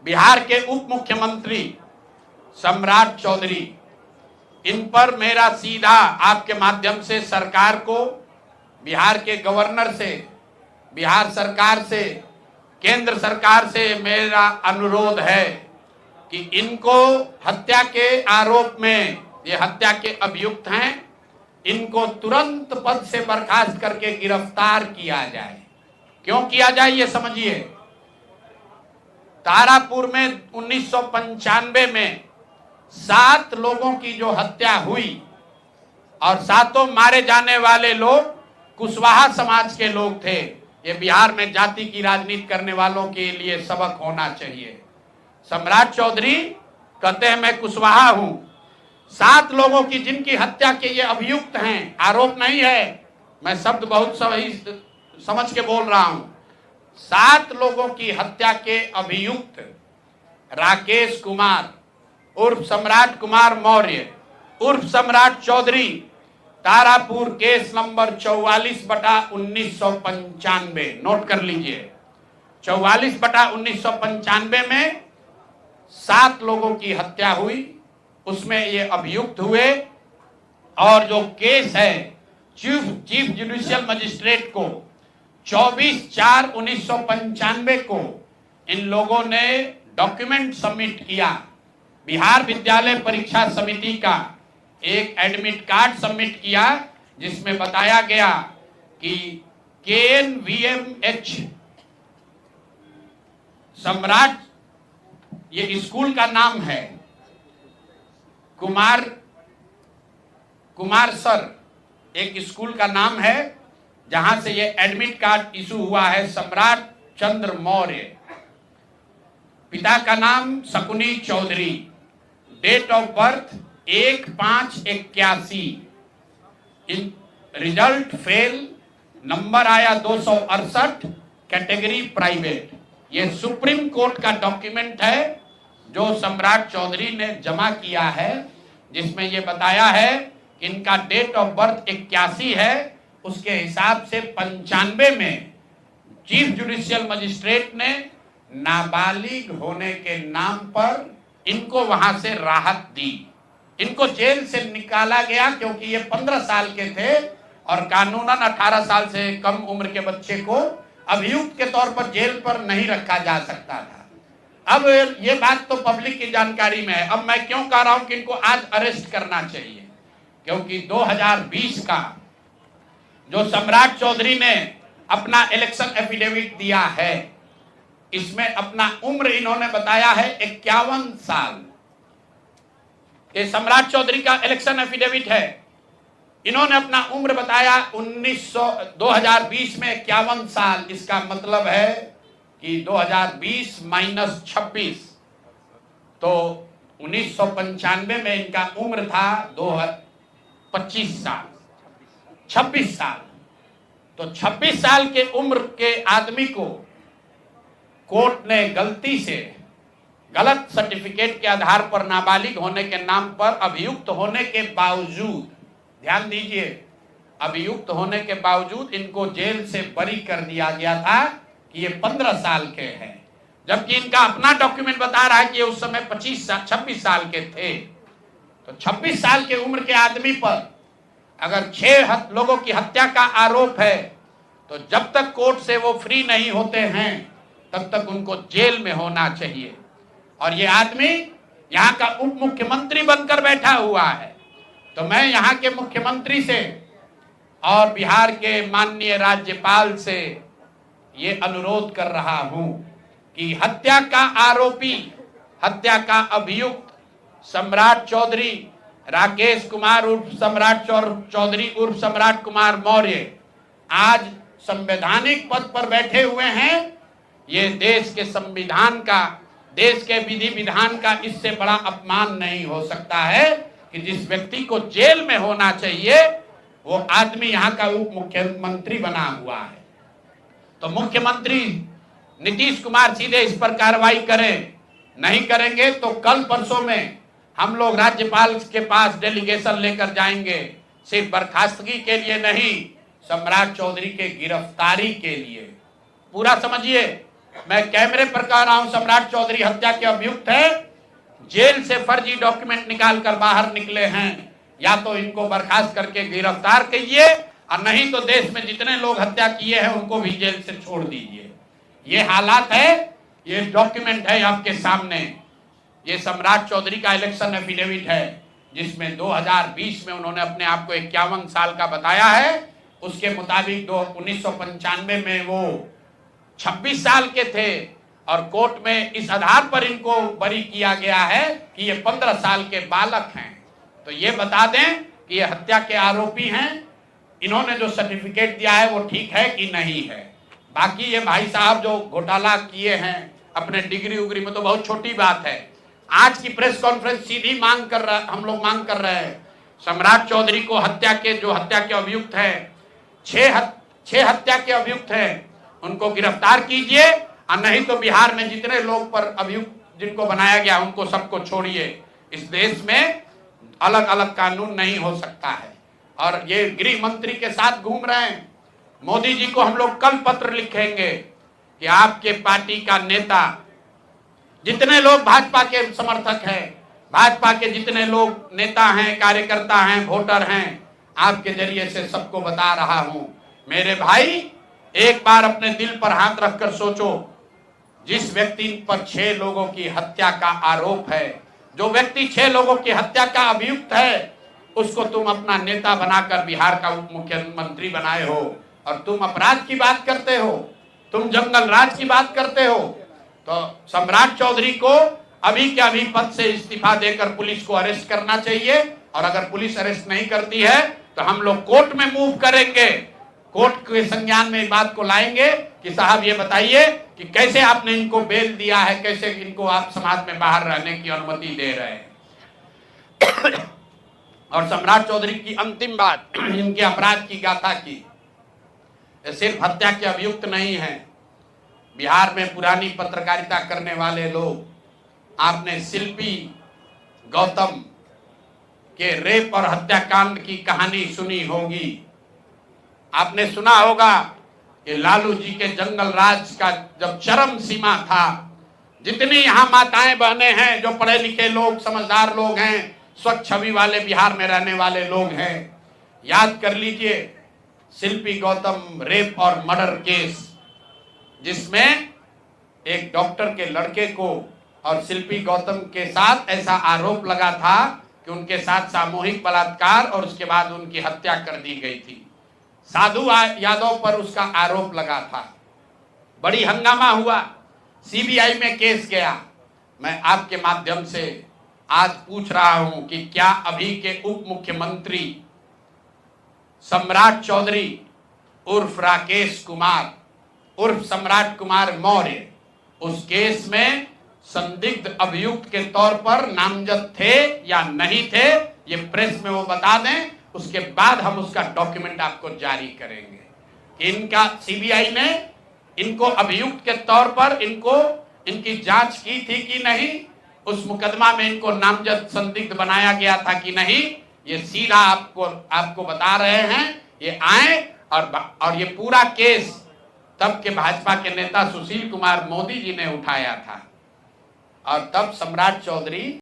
बिहार के उप मुख्यमंत्री सम्राट चौधरी, इन पर मेरा सीधा आपके माध्यम से सरकार को, बिहार के गवर्नर से, बिहार सरकार से, केंद्र सरकार से मेरा अनुरोध है कि इनको हत्या के आरोप में, ये हत्या के अभियुक्त हैं, इनको तुरंत पद से बर्खास्त करके गिरफ्तार किया जाए। क्यों किया जाए ये समझिए। तारापुर में 1995 में 7 लोगों की जो हत्या हुई और 7 मारे जाने वाले लोग कुशवाहा समाज के लोग थे। ये बिहार में जाति की राजनीति करने वालों के लिए सबक होना चाहिए। सम्राट चौधरी कहते हैं मैं कुशवाहा हूं। 7 लोगों की जिनकी हत्या के ये अभियुक्त हैं, आरोप नहीं है, मैं शब्द बहुत सही समझ के बोल रहा हूं। 7 लोगों की हत्या के अभियुक्त राकेश कुमार उर्फ सम्राट कुमार मौर्य उर्फ Samrat Chaudhary, Tarapur case number 44/1995, note कर लीजिए। 44/1995 में 7 लोगों की हत्या हुई, उसमें ये अभियुक्त हुए और जो केस है चीफ जुडिशियल मजिस्ट्रेट को 24/4/1995 को इन लोगों ने डॉक्यूमेंट सबमिट किया। बिहार विद्यालय परीक्षा समिति का एक एडमिट कार्ड सबमिट किया जिसमें बताया गया कि KNVMH सम्राट, ये स्कूल का नाम है, कुमार सर एक स्कूल का नाम है जहां से ये एडमिट कार्ड इशू हुआ है। सम्राट चंद्र मौर्य, पिता का नाम Shakuni Chaudhary, date of birth 1/5/81, result fail, number आया 268, कैटेगरी प्राइवेट। ये सुप्रीम कोर्ट का डॉक्यूमेंट है जो सम्राट चौधरी ने जमा किया है, जिसमें ये बताया है कि इनका डेट ऑफ बर्थ 81 है, उसके हिसाब से 95 में चीफ जुडिशियल मजिस्ट्रेट ने नाबालिग होने के नाम पर इनको वहां से राहत दी। इनको जेल से निकाला गया क्योंकि ये 15 साल के थे और कानूनन 18 साल से कम उम्र के बच्चे को अभियुक्त के तौर पर जेल पर नहीं रखा जा सकता था। अब ये बात तो पब्लिक की जानकारी में है। अब मैं क्यों कह रहा हूं कि इनको आज अरेस्ट करना चाहिए, क्योंकि 2020 का जो सम्राट चौधरी ने अपना इलेक्शन एफिडेविट दिया है, इसमें अपना उम्र इन्होंने बताया है 51 साल। ये सम्राट चौधरी का इलेक्शन एफिडेविट है। इन्होंने अपना उम्र बताया 2020 में 51 साल। इसका मतलब है कि 2020 - 26, तो 1995 में इनका उम्र था 25 साल, 26 साल। तो 26 साल के उम्र के आदमी को कोर्ट ने गलती से गलत सर्टिफिकेट के आधार पर नाबालिग होने के नाम पर अभियुक्त होने के बावजूद, ध्यान दीजिए, अभियुक्त होने के बावजूद इनको जेल से बरी कर दिया गया था कि ये 15 साल के हैं, जबकि इनका अपना डॉक्यूमेंट बता रहा है कि ये उस समय 26 साल के थे। तो 26 साल के उम्र के आदमी पर अगर 6 लोगों की हत्या का आरोप है, तो जब तक कोर्ट से वो फ्री नहीं होते हैं तब तक उनको जेल में होना चाहिए। और ये आदमी यहाँ का उप मुख्यमंत्री बनकर बैठा हुआ है। तो मैं यहाँ के मुख्यमंत्री से और बिहार के माननीय राज्यपाल से ये अनुरोध कर रहा हूं कि हत्या का आरोपी, हत्या का अभियुक्त सम्राट चौधरी, राकेश कुमार उर्फ सम्राट चौधरी उर्फ सम्राट कुमार मौर्य आज संवैधानिक पद पर बैठे हुए हैं। ये देश के संविधान का, देश के विधि विधान का इससे बड़ा अपमान नहीं हो सकता है कि जिस व्यक्ति को जेल में होना चाहिए वो आदमी यहाँ का उप मुख्यमंत्री बना हुआ है। तो मुख्यमंत्री नीतीश कुमार सीधे इस पर कार्रवाई करें। नहीं करेंगे तो कल परसों में हम लोग राज्यपाल के पास डेलीगेशन लेकर जाएंगे, सिर्फ बर्खास्तगी के लिए नहीं, सम्राट चौधरी के गिरफ्तारी के लिए। पूरा समझिए, मैं कैमरे पर कह रहा हूं, सम्राट चौधरी हत्या के अभियुक्त है, जेल से फर्जी डॉक्यूमेंट निकाल कर बाहर निकले हैं। या तो इनको बर्खास्त करके गिरफ्तार कीजिए और नहीं तो देश में जितने लोग हत्या किए हैं उनको भी जेल से छोड़ दीजिए। ये हालात है, ये डॉक्यूमेंट है आपके सामने। ये सम्राट चौधरी का इलेक्शन एफिडेविट है जिसमें 2020 में उन्होंने अपने आप को 51 साल का बताया है। उसके मुताबिक 1995 में वो 26 साल के थे और कोर्ट में इस आधार पर इनको बरी किया गया है कि ये 15 साल के बालक हैं। तो ये बता दें कि ये हत्या के आरोपी हैं। इन्होंने जो सर्टिफिकेट दिया है वो ठीक है कि नहीं है। बाकी ये भाई साहब जो घोटाला किए हैं अपने डिग्री उग्री में, तो बहुत छोटी बात है। आज की प्रेस कॉन्फ्रेंस सीधी हम लोग मांग कर रहे हैं, सम्राट चौधरी को हत्या के अभियुक्त है, 6 हत्या के अभियुक्त हैं, उनको गिरफ्तार कीजिए और नहीं तो बिहार में जितने लोग पर अभियुक्त जिनको बनाया गया उनको सबको छोड़िए। इस देश में अलग अलग कानून नहीं हो सकता है। और ये गृह मंत्री के साथ घूम रहे हैं। मोदी जी को हम लोग कल पत्र लिखेंगे कि आपके पार्टी का नेता, जितने लोग भाजपा के समर्थक हैं, भाजपा के जितने लोग नेता हैं, कार्यकर्ता हैं, वोटर हैं, आपके जरिए से सबको बता रहा हूं, मेरे भाई एक बार अपने दिल पर हाथ रखकर सोचो। जिस व्यक्ति पर 6 लोगों की हत्या का आरोप है, जो व्यक्ति 6 लोगों की हत्या का अभियुक्त है, उसको तुम अपना नेता बनाकर बिहार का उप मुख्यमंत्री बनाए हो और तुम अपराध की बात करते हो, तुम जंगल राज की बात करते हो। तो सम्राट चौधरी को अभी के अभी पद से इस्तीफा देकर पुलिस को अरेस्ट करना चाहिए और अगर पुलिस अरेस्ट नहीं करती है तो हम लोग कोर्ट में मूव करेंगे, कोर्ट के संज्ञान में बात को लाएंगे कि साहब ये बताइए कि कैसे आपने इनको बेल दिया है, कैसे इनको आप समाज में बाहर रहने की अनुमति दे रहे हैं। और सम्राट चौधरी की अंतिम बात, इनके अपराध की गाथा की, सिर्फ हत्या के अभियुक्त नहीं है। बिहार में पुरानी पत्रकारिता करने वाले लोग, आपने शिल्पी गौतम के रेप और हत्याकांड की कहानी सुनी होगी। आपने सुना होगा कि लालू जी के जंगल राज का जब चरम सीमा था, जितनी यहाँ माताएं बहने हैं, जो पढ़े लिखे लोग, समझदार लोग हैं, स्वच्छ छवि वाले बिहार में रहने वाले लोग हैं, याद कर लीजिए शिल्पी गौतम रेप और मर्डर केस, जिसमें एक डॉक्टर के लड़के को और शिल्पी गौतम के साथ ऐसा आरोप लगा था कि उनके साथ सामूहिक बलात्कार और उसके बाद उनकी हत्या कर दी गई थी। साधु यादव पर उसका आरोप लगा था, बड़ी हंगामा हुआ, सीबीआई में केस गया। मैं आपके माध्यम से आज पूछ रहा हूं कि क्या अभी के उप मुख्यमंत्री सम्राट चौधरी उर्फ राकेश कुमार उर्फ सम्राट कुमार मौर्य उस केस में संदिग्ध अभियुक्त के तौर पर नामजद थे या नहीं थे, ये प्रेस में वो बता दें, उसके बाद हम उसका डॉक्यूमेंट आपको जारी करेंगे कि इनका सीबीआई ने इनको अभियुक्त के तौर पर इनकी जांच की थी कि नहीं, उस मुकदमा में इनको नामजद संदिग्ध बनाया गया था कि नहीं। ये सीधा आपको बता रहे हैं। ये आए और ये पूरा केस तब के भाजपा के नेता सुशील कुमार मोदी जी ने उठाया था और तब सम्राट चौधरी